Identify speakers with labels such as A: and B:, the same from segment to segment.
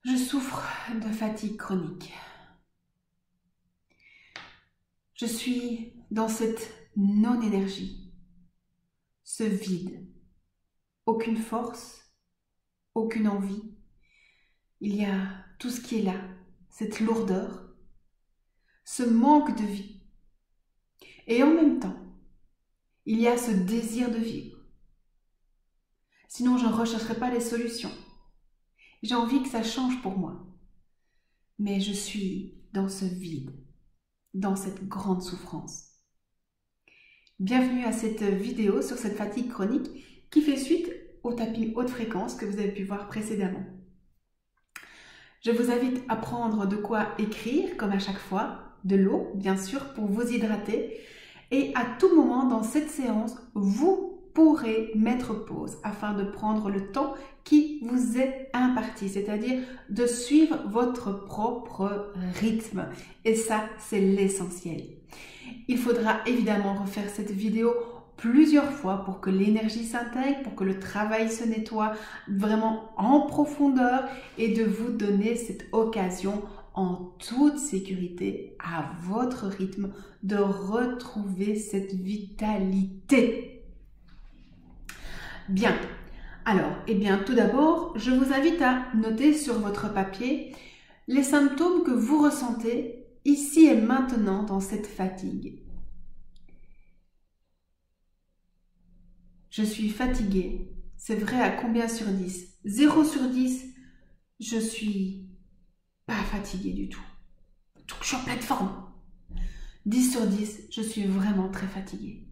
A: Je souffre de fatigue chronique. Je suis dans cette non-énergie, ce vide, aucune force, aucune envie. Il y a tout ce qui est là, cette lourdeur, ce manque de vie. Et en même temps, il y a ce désir de vivre. Sinon, je ne rechercherai pas les solutions. J'ai envie que ça change pour moi. Mais je suis dans ce vide, dans cette grande souffrance. Bienvenue à cette vidéo sur cette fatigue chronique qui fait suite au tapping haute fréquence que vous avez pu voir précédemment. Je vous invite à prendre de quoi écrire, comme à chaque fois, de l'eau, bien sûr, pour vous hydrater. Et à tout moment dans cette séance, vous pourrez mettre pause afin de prendre le temps qui vous est imparti, c'est-à-dire de suivre votre propre rythme. Et ça, c'est l'essentiel. Il faudra évidemment refaire cette vidéo plusieurs fois pour que l'énergie s'intègre, pour que le travail se nettoie vraiment en profondeur et de vous donner cette occasion en toute sécurité, à votre rythme, de retrouver cette vitalité. Bien, alors, tout d'abord, je vous invite à noter sur votre papier les symptômes que vous ressentez ici et maintenant dans cette fatigue. Je suis fatiguée. C'est vrai à combien sur 10? 0 sur 10, je suis pas fatiguée du tout. Je suis en pleine forme. 10 sur 10, je suis vraiment très fatiguée.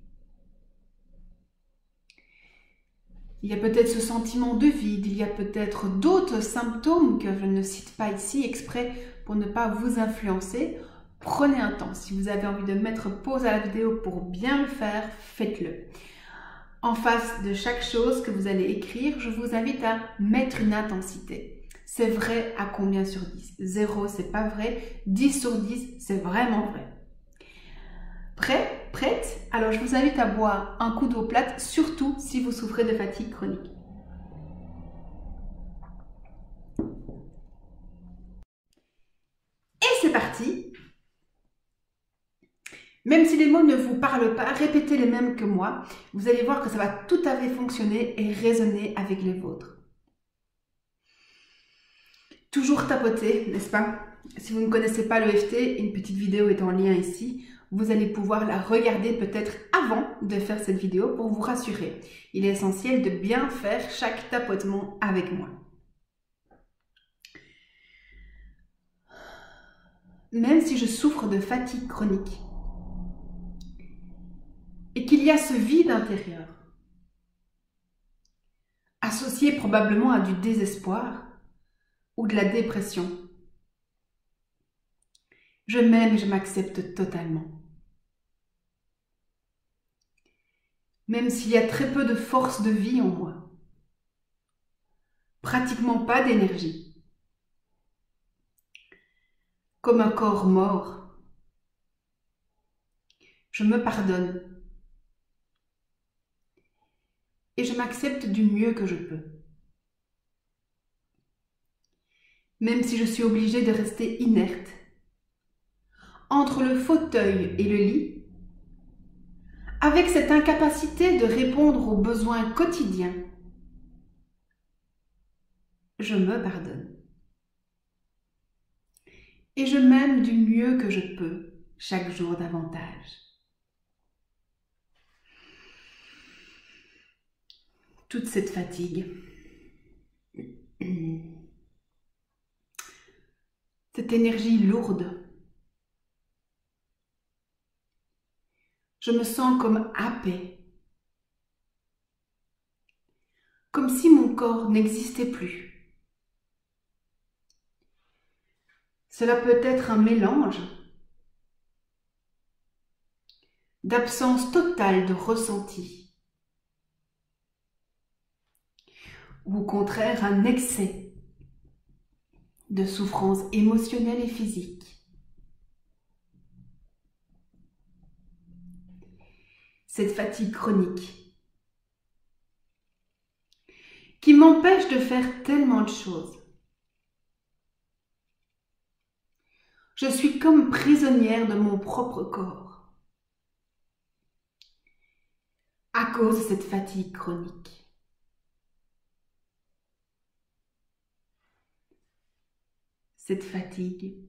A: Il y a peut-être ce sentiment de vide, il y a peut-être d'autres symptômes que je ne cite pas ici exprès pour ne pas vous influencer. Prenez un temps. Si vous avez envie de mettre pause à la vidéo pour bien le faire, faites-le. En face de chaque chose que vous allez écrire, je vous invite à mettre une intensité. C'est vrai à combien sur 10? 0, c'est pas vrai. 10 sur 10, c'est vraiment vrai. Prêt? Prête? Alors je vous invite à boire un coup d'eau plate, surtout si vous souffrez de fatigue chronique. Et c'est parti! Même si les mots ne vous parlent pas, répétez les mêmes que moi. Vous allez voir que ça va tout à fait fonctionner et résonner avec les vôtres. Toujours tapoter, n'est-ce pas? Si vous ne connaissez pas l'EFT, une petite vidéo est en lien ici. Vous allez pouvoir la regarder peut-être avant de faire cette vidéo pour vous rassurer. Il est essentiel de bien faire chaque tapotement avec moi. Même si je souffre de fatigue chronique et qu'il y a ce vide intérieur, associé probablement à du désespoir ou de la dépression, je m'aime et je m'accepte totalement. Même s'il y a très peu de force de vie en moi, pratiquement pas d'énergie, comme un corps mort, je me pardonne et je m'accepte du mieux que je peux. Même si je suis obligée de rester inerte, entre le fauteuil et le lit, avec cette incapacité de répondre aux besoins quotidiens, je me pardonne. Et je m'aime du mieux que je peux, chaque jour davantage. Toute cette fatigue, cette énergie lourde, je me sens comme happée, comme si mon corps n'existait plus. Cela peut être un mélange d'absence totale de ressenti ou au contraire un excès de souffrance émotionnelle et physique. Cette fatigue chronique qui m'empêche de faire tellement de choses. Je suis comme prisonnière de mon propre corps à cause de cette fatigue chronique. Cette fatigue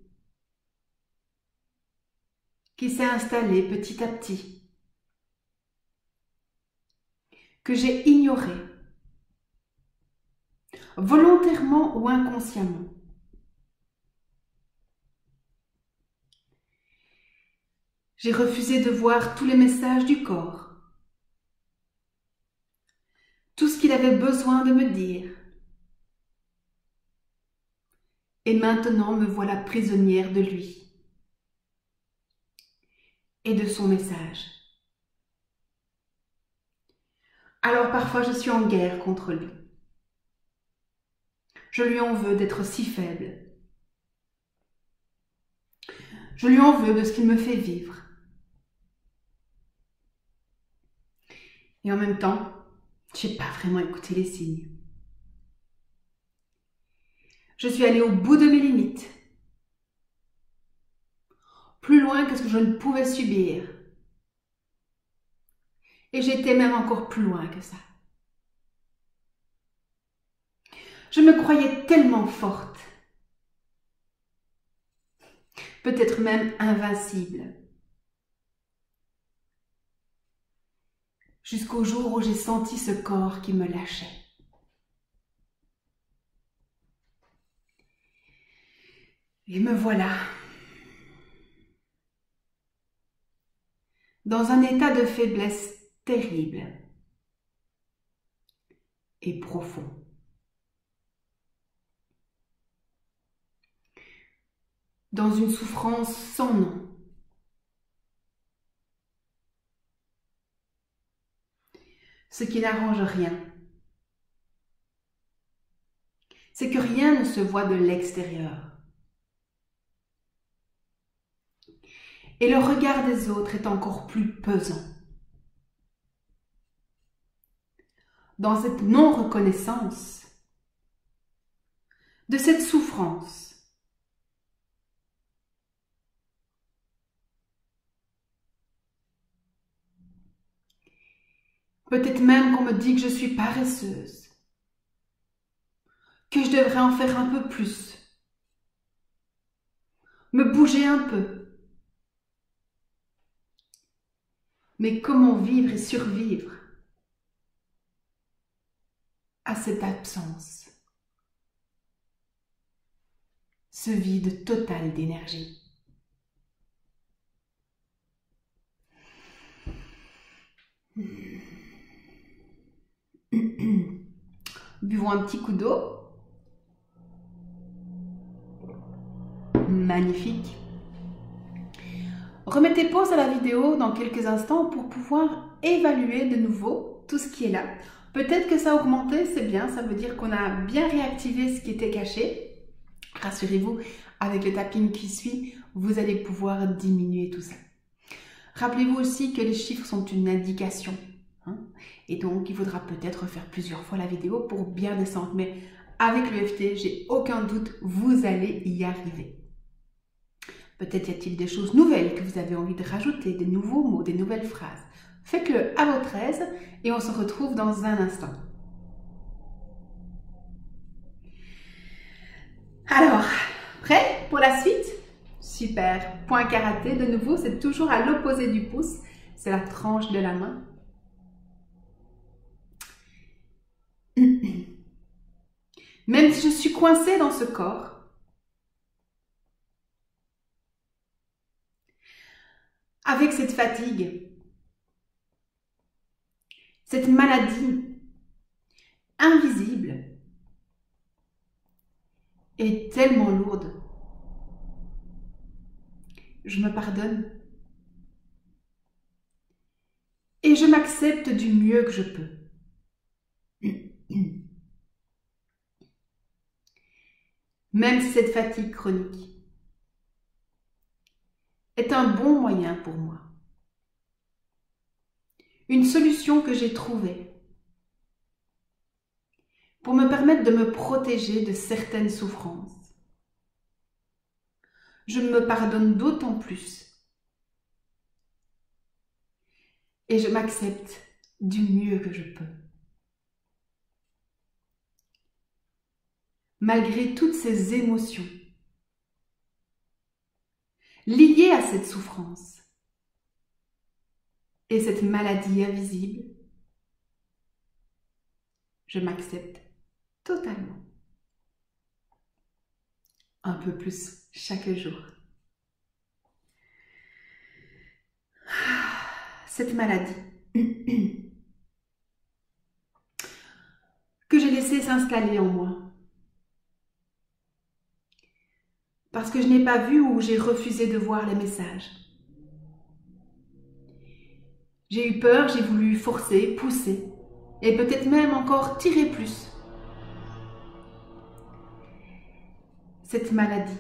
A: qui s'est installée petit à petit, que j'ai ignorée, volontairement ou inconsciemment. J'ai refusé de voir tous les messages du corps, tout ce qu'il avait besoin de me dire. Et maintenant me voilà prisonnière de lui et de son message. Alors parfois je suis en guerre contre lui. Je lui en veux d'être si faible. Je lui en veux de ce qu'il me fait vivre. Et en même temps, je n'ai pas vraiment écouté les signes. Je suis allée au bout de mes limites, plus loin que ce que je ne pouvais subir. Et j'étais même encore plus loin que ça. Je me croyais tellement forte, peut-être même invincible. Jusqu'au jour où j'ai senti ce corps qui me lâchait. Et me voilà dans un état de faiblesse terrible et profond. Dans une souffrance sans nom. Ce qui n'arrange rien. C'est que rien ne se voit de l'extérieur. Et le regard des autres est encore plus pesant. Dans cette non-reconnaissance de cette souffrance, peut-être même qu'on me dit que je suis paresseuse, que je devrais en faire un peu plus, me bouger un peu. Mais comment vivre et survivre à cette absence, ce vide total d'énergie? Buvons un petit coup d'eau. Magnifique. Remettez pause à la vidéo dans quelques instants pour pouvoir évaluer de nouveau tout ce qui est là. Peut-être que ça a augmenté, c'est bien, ça veut dire qu'on a bien réactivé ce qui était caché. Rassurez-vous, avec le tapping qui suit, vous allez pouvoir diminuer tout ça. Rappelez-vous aussi que les chiffres sont une indication. Et donc, il faudra peut-être faire plusieurs fois la vidéo pour bien descendre. Mais avec l'EFT, j'ai aucun doute, vous allez y arriver. Peut-être y a-t-il des choses nouvelles que vous avez envie de rajouter, des nouveaux mots, des nouvelles phrases. Faites-le à votre aise et on se retrouve dans un instant. Alors, prêt pour la suite? Super. Point karaté, de nouveau, c'est toujours à l'opposé du pouce. C'est la tranche de la main. Même si je suis coincée dans ce corps, avec cette fatigue, cette maladie invisible et tellement lourde, je me pardonne et je m'accepte du mieux que je peux. Même si cette fatigue chronique est un bon moyen pour moi. Une solution que j'ai trouvée pour me permettre de me protéger de certaines souffrances. je me pardonne d'autant plus. Et je m'accepte du mieux que je peux. Malgré toutes ces émotions liées à cette souffrance et cette maladie invisible, je m'accepte totalement. Un peu plus chaque jour. Cette maladie que j'ai laissée s'installer en moi parce que je n'ai pas vu ou j'ai refusé de voir les messages. J'ai eu peur, j'ai voulu forcer, pousser et peut-être même encore tirer plus. Cette maladie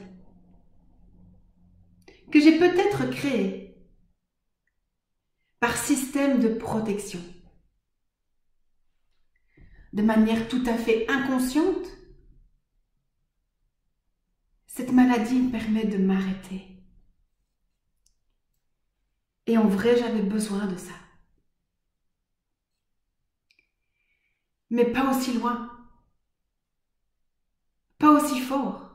A: que j'ai peut-être créée par système de protection, de manière tout à fait inconsciente. Cette maladie me permet de m'arrêter. Et en vrai, j'avais besoin de ça. Mais pas aussi loin. Pas aussi fort.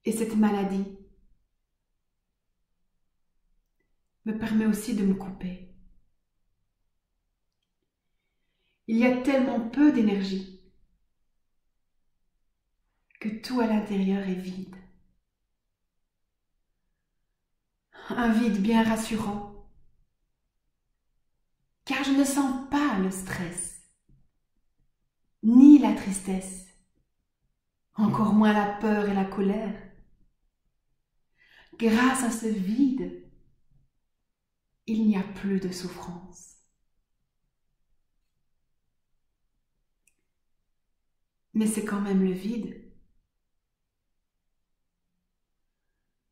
A: Et cette maladie me permet aussi de me couper. Il y a tellement peu d'énergie que tout à l'intérieur est vide. Un vide bien rassurant, car je ne sens pas le stress, ni la tristesse, encore moins la peur et la colère. Grâce à ce vide, il n'y a plus de souffrance. Mais c'est quand même le vide.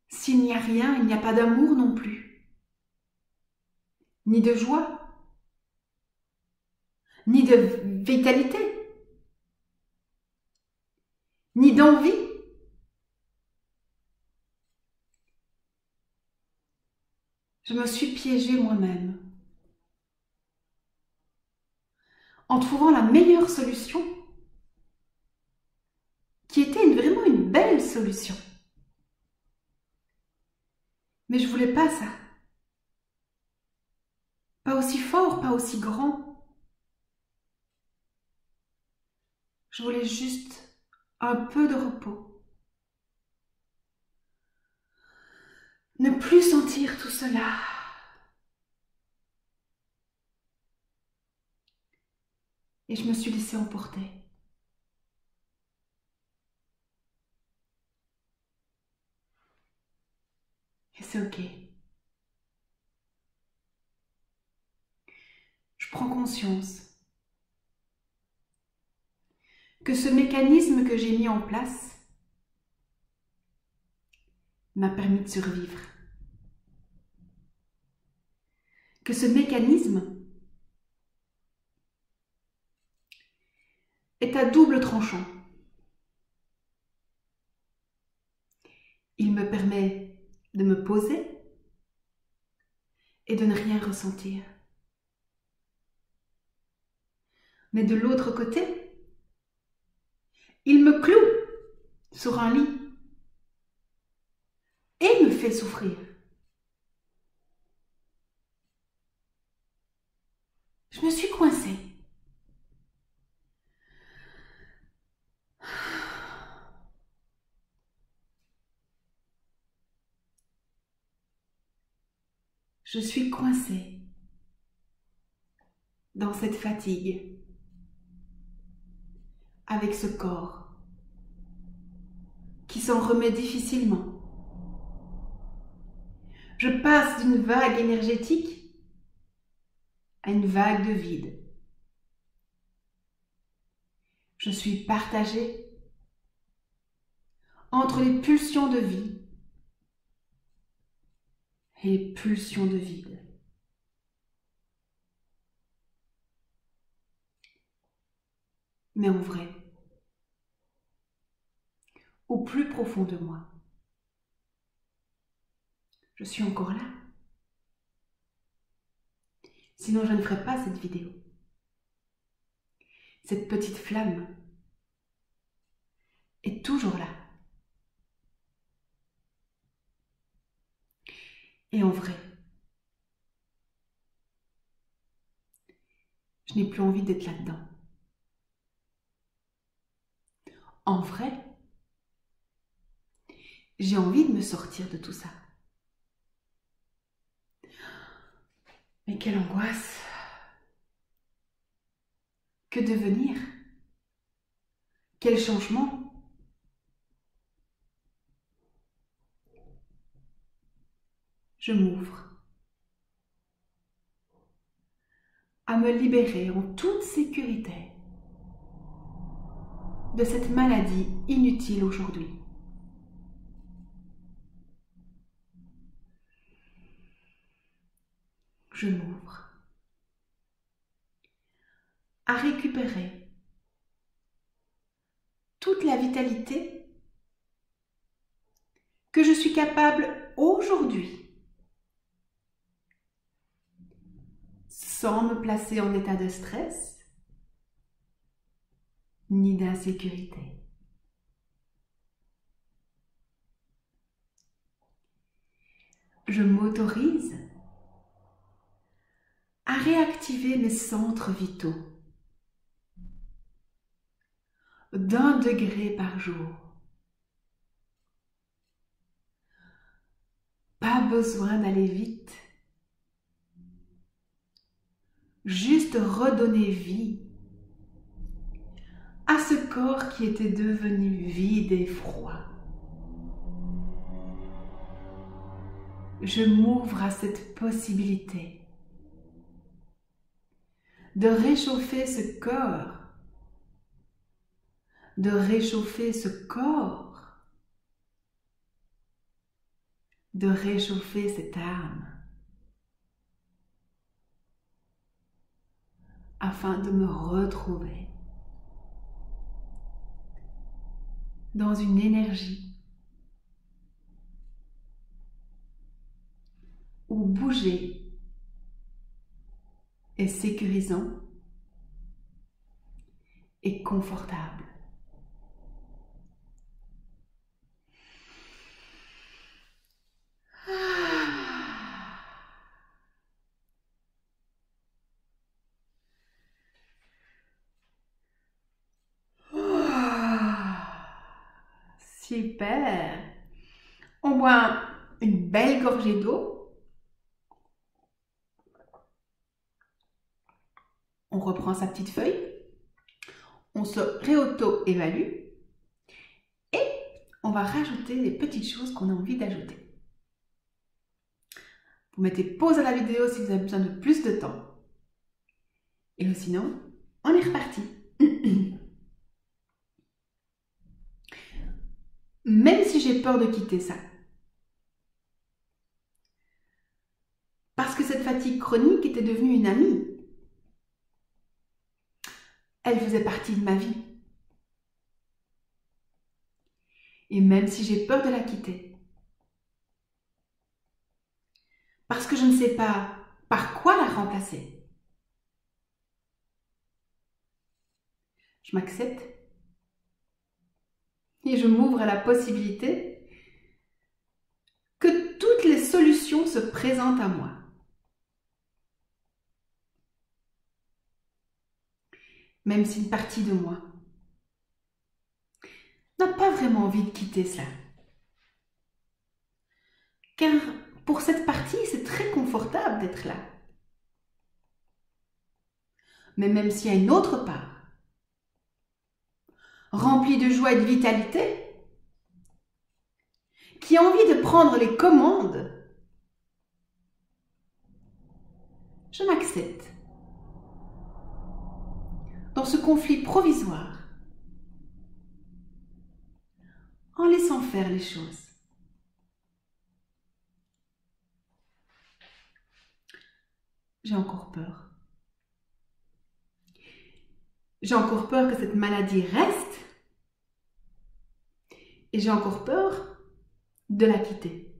A: S'il n'y a rien, il n'y a pas d'amour non plus, ni de joie, ni de vitalité, ni d'envie. Je me suis piégée moi-même en trouvant la meilleure solution, qui était vraiment une belle solution. Mais je voulais pas ça. Pas aussi fort, pas aussi grand. Je voulais juste un peu de repos. Ne plus sentir tout cela. Et je me suis laissée emporter. Et c'est ok. Je prends conscience que ce mécanisme que j'ai mis en place m'a permis de survivre. Que ce mécanisme est à double tranchant. Il me permet de me poser et de ne rien ressentir. Mais de l'autre côté, il me cloue sur un lit et me fait souffrir. Je me suis coincée. Je suis coincée dans cette fatigue, avec ce corps qui s'en remet difficilement. Je passe d'une vague énergétique à une vague de vide. Je suis partagée entre les pulsions de vie et les pulsions de vide. Mais en vrai, au plus profond de moi. Je suis encore là. Sinon, je ne ferai pas cette vidéo. Cette petite flamme est toujours là. Et en vrai, je n'ai plus envie d'être là-dedans. En vrai, j'ai envie de me sortir de tout ça. Mais quelle angoisse! Que devenir? Quel changement? Je m'ouvre à me libérer en toute sécurité de cette maladie inutile aujourd'hui. Je m'ouvre à récupérer toute la vitalité que je suis capable aujourd'hui, sans me placer en état de stress ni d'insécurité. Je m'autorise à réactiver mes centres vitaux d'1 degré par jour. Pas besoin d'aller vite. Juste redonner vie à ce corps qui était devenu vide et froid. Je m'ouvre à cette possibilité de réchauffer ce corps, de réchauffer ce corps, de réchauffer cette âme, afin de me retrouver dans une énergie où bouger est sécurisant et confortable. Super! On boit une belle gorgée d'eau. On reprend sa petite feuille. On se réauto-évalue. Et on va rajouter les petites choses qu'on a envie d'ajouter. Vous mettez pause à la vidéo si vous avez besoin de plus de temps. Et sinon, on est reparti. Même si j'ai peur de quitter ça. Parce que cette fatigue chronique était devenue une amie. Elle faisait partie de ma vie. Et même si j'ai peur de la quitter, parce que je ne sais pas par quoi la remplacer, je m'accepte et je m'ouvre à la possibilité que toutes les solutions se présentent à moi. Même si une partie de moi n'a pas vraiment envie de quitter cela. Car pour cette partie, c'est très confortable d'être là. Mais même s'il y a une autre part, remplie de joie et de vitalité, qui a envie de prendre les commandes, je m'accepte dans ce conflit provisoire, en laissant faire les choses. J'ai encore peur. J'ai encore peur que cette maladie reste et j'ai encore peur de la quitter.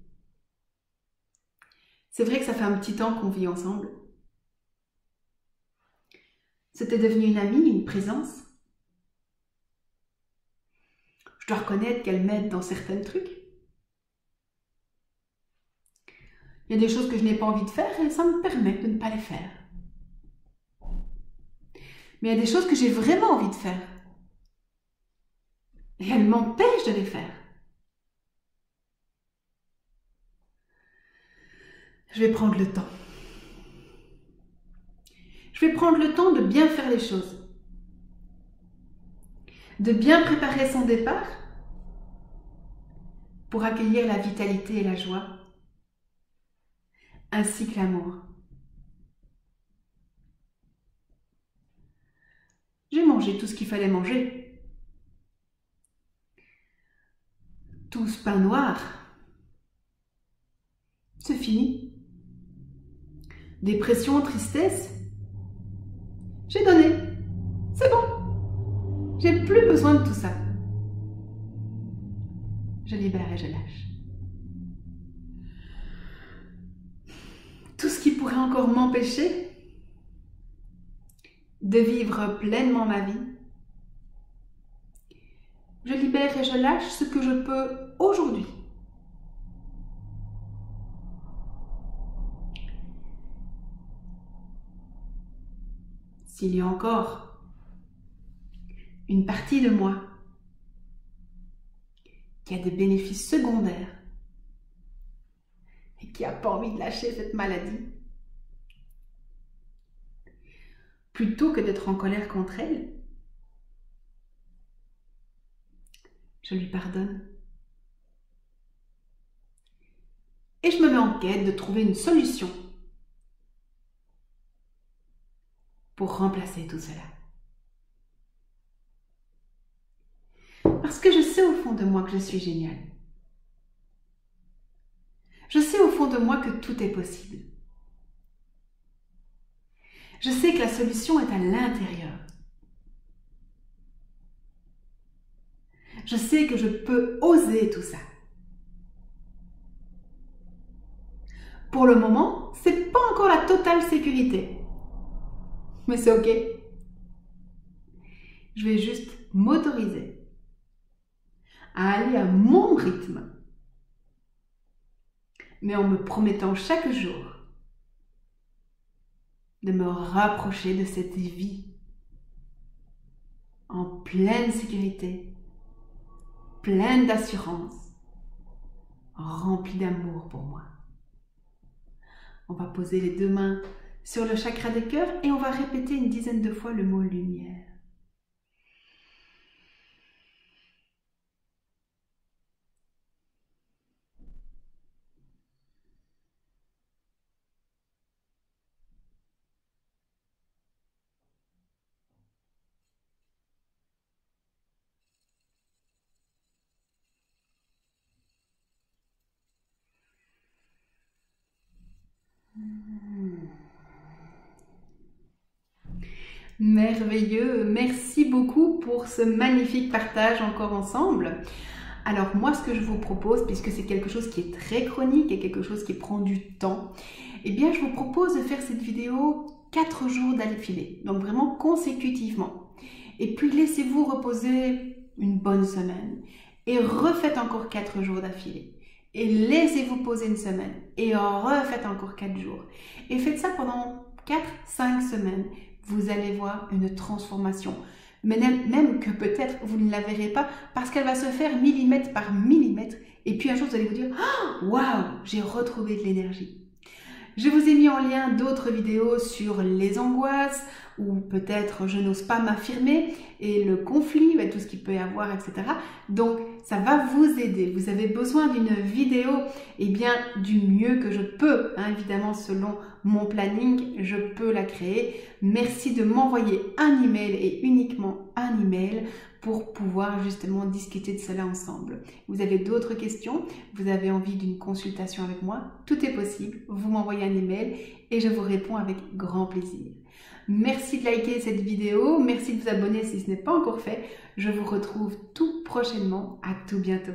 A: C'est vrai que ça fait un petit temps qu'on vit ensemble. C'était devenu une amie, une présence. Je dois reconnaître qu'elle m'aide dans certains trucs. Il y a des choses que je n'ai pas envie de faire et ça me permet de ne pas les faire. Mais il y a des choses que j'ai vraiment envie de faire. Et elle m'empêche de les faire. Je vais prendre le temps. Je vais prendre le temps de bien faire les choses. De bien préparer son départ pour accueillir la vitalité et la joie, ainsi que l'amour. J'ai mangé tout ce qu'il fallait manger. Tout ce pain noir, c'est fini. Dépression, tristesse, j'ai donné. C'est bon. J'ai plus besoin de tout ça. Je libère et je lâche. Tout ce qui pourrait encore m'empêcher de vivre pleinement ma vie, je libère et je lâche ce que je peux aujourd'hui. S'il y a encore une partie de moi qui a des bénéfices secondaires et qui n'a pas envie de lâcher cette maladie, plutôt que d'être en colère contre elle, je lui pardonne. Et je me mets en quête de trouver une solution pour remplacer tout cela. Parce que je sais au fond de moi que je suis géniale. Je sais au fond de moi que tout est possible. Je sais que la solution est à l'intérieur. Je sais que je peux oser tout ça. Pour le moment, c'est pas encore la totale sécurité. Mais c'est ok. Je vais juste m'autoriser à aller à mon rythme, mais en me promettant chaque jour de me rapprocher de cette vie en pleine sécurité, pleine d'assurance, remplie d'amour pour moi. On va poser les deux mains sur le chakra des cœurs et on va répéter une dizaine de fois le mot lumière. Merveilleux, merci beaucoup pour ce magnifique partage encore ensemble. Alors moi ce que je vous propose, puisque c'est quelque chose qui est très chronique et quelque chose qui prend du temps, eh bien je vous propose de faire cette vidéo 4 jours d'affilée, donc vraiment consécutivement. Et puis laissez-vous reposer une bonne semaine et refaites encore 4 jours d'affilée. Et laissez-vous poser une semaine et refaites encore 4 jours. Et faites ça pendant 4-5 semaines. Vous allez voir une transformation. Mais même que peut-être vous ne la verrez pas parce qu'elle va se faire millimètre par millimètre. Et puis un jour, vous allez vous dire « Waouh, j'ai retrouvé de l'énergie ». Je vous ai mis en lien d'autres vidéos sur les angoisses ou peut-être je n'ose pas m'affirmer et le conflit, tout ce qu'il peut y avoir, etc. Donc, ça va vous aider. Vous avez besoin d'une vidéo, eh bien, du mieux que je peux. Évidemment, selon mon planning, je peux la créer. Merci de m'envoyer un email et uniquement un email pour pouvoir justement discuter de cela ensemble. Vous avez d'autres questions, vous avez envie d'une consultation avec moi, tout est possible. Vous m'envoyez un email et je vous réponds avec grand plaisir. Merci de liker cette vidéo, merci de vous abonner si ce n'est pas encore fait. Je vous retrouve tout prochainement prochainement. À tout bientôt.